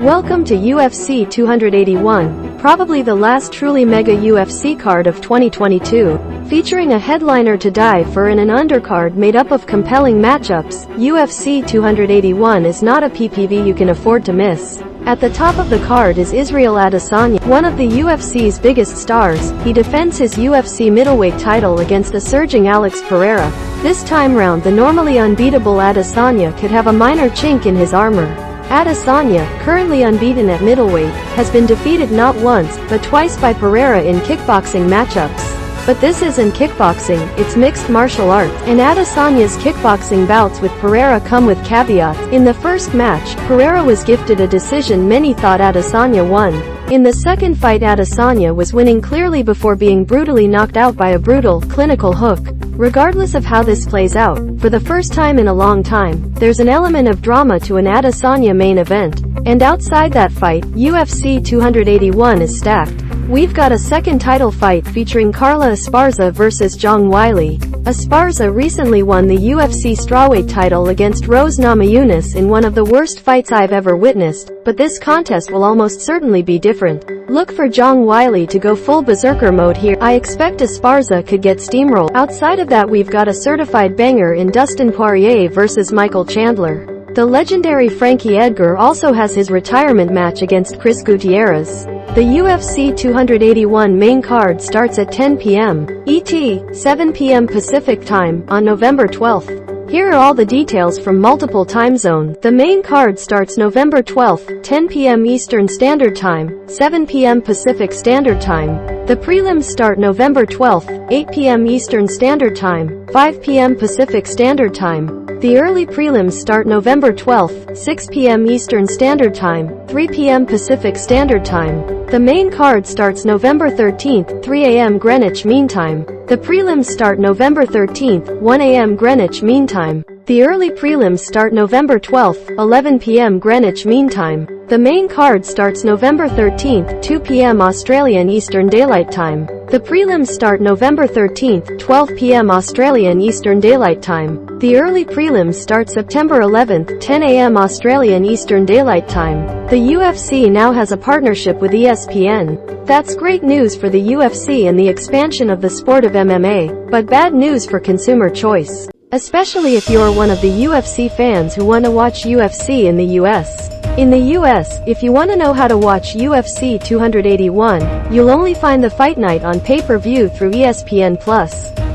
Welcome to UFC 281, probably the last truly mega UFC card of 2022, featuring a headliner to die for and an undercard made up of compelling matchups. UFC 281 is not a PPV you can afford to miss. At the top of the card is Israel Adesanya, one of the UFC's biggest stars. He defends his UFC middleweight title against the surging Alex Pereira. This time round, the normally unbeatable Adesanya could have a minor chink in his armor. Adesanya, currently unbeaten at middleweight, has been defeated not once, but twice by Pereira in kickboxing matchups. But this isn't kickboxing, it's mixed martial arts, and Adesanya's kickboxing bouts with Pereira come with caveats. In the first match, Pereira was gifted a decision many thought Adesanya won. In the second fight, Adesanya was winning clearly before being brutally knocked out by a brutal, clinical hook. Regardless of how this plays out, for the first time in a long time, there's an element of drama to an Adesanya main event. And outside that fight, UFC 281 is stacked. We've got a second title fight featuring Carla Esparza versus Zhang Weili. Esparza recently won the UFC strawweight title against Rose Namajunas in one of the worst fights I've ever witnessed, but this contest will almost certainly be different. Look for Zhang Weili to go full berserker mode here. I expect Esparza could get steamrolled. Outside of that, we've got a certified banger in Dustin Poirier versus Michael Chandler. The legendary Frankie Edgar also has his retirement match against Chris Gutierrez. The UFC 281 main card starts at 10 p.m. ET, 7 p.m. Pacific Time, on November 12th. Here are all the details from multiple time zones. The main card starts November 12th, 10 p.m. Eastern Standard Time, 7 p.m. Pacific Standard Time. The prelims start November 12th, 8 p.m. Eastern Standard Time, 5 p.m. Pacific Standard Time. The early prelims start November 12th, 6 p.m. Eastern Standard Time, 3 p.m. Pacific Standard Time. The main card starts November 13th, 3 a.m. Greenwich Mean Time. The prelims start November 13th, 1 a.m. Greenwich Mean Time. The early prelims start November 12th, 11 p.m. Greenwich Mean Time. The main card starts November 13th, 2 p.m. Australian Eastern Daylight Time. The prelims start November 13th, 12 p.m. Australian Eastern Daylight Time. The early prelims start September 11th, 10 a.m. Australian Eastern Daylight Time. The UFC now has a partnership with ESPN. That's great news for the UFC and the expansion of the sport of MMA, but bad news for consumer choice. Especially if you're one of the UFC fans who want to watch UFC in the US. In the US, if you want to know how to watch UFC 281, you'll only find the fight night on pay-per-view through ESPN+.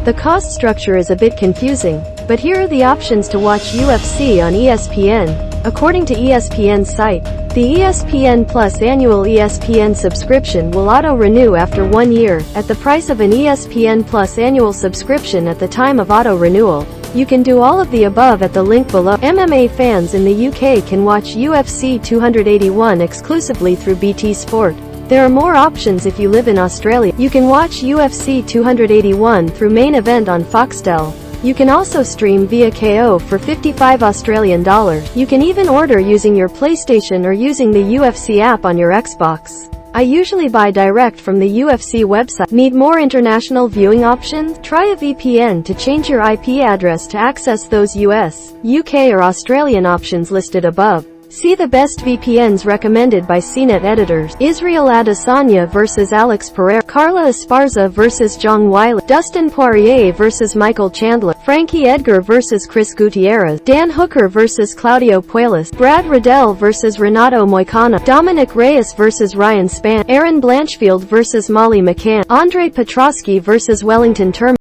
The cost structure is a bit confusing, but here are the options to watch UFC on ESPN. According to ESPN's site, the ESPN Plus annual ESPN subscription will auto-renew after 1 year, at the price of an ESPN Plus annual subscription at the time of auto-renewal. You can do all of the above at the link below. MMA fans in the UK can watch UFC 281 exclusively through BT Sport. There are more options if you live in Australia. You can watch UFC 281 through Main Event on Foxtel. You can also stream via KO for $55 Australian dollars. You can even order using your PlayStation or using the UFC app on your Xbox. I usually buy direct from the UFC website. Need more international viewing options? Try a VPN to change your IP address to access those US, UK or Australian options listed above. See the best VPNs recommended by CNET editors. Israel Adesanya versus Alex Pereira. Carla Esparza versus Zhang Weili. Dustin Poirier versus Michael Chandler. Frankie Edgar versus Chris Gutierrez. Dan Hooker versus Claudio Puelles. Brad Riddell versus Renato Moicano. Dominic Reyes versus Ryan Spann. Aaron Blanchfield versus Molly McCann. Andre Petrosky versus Wellington Turman.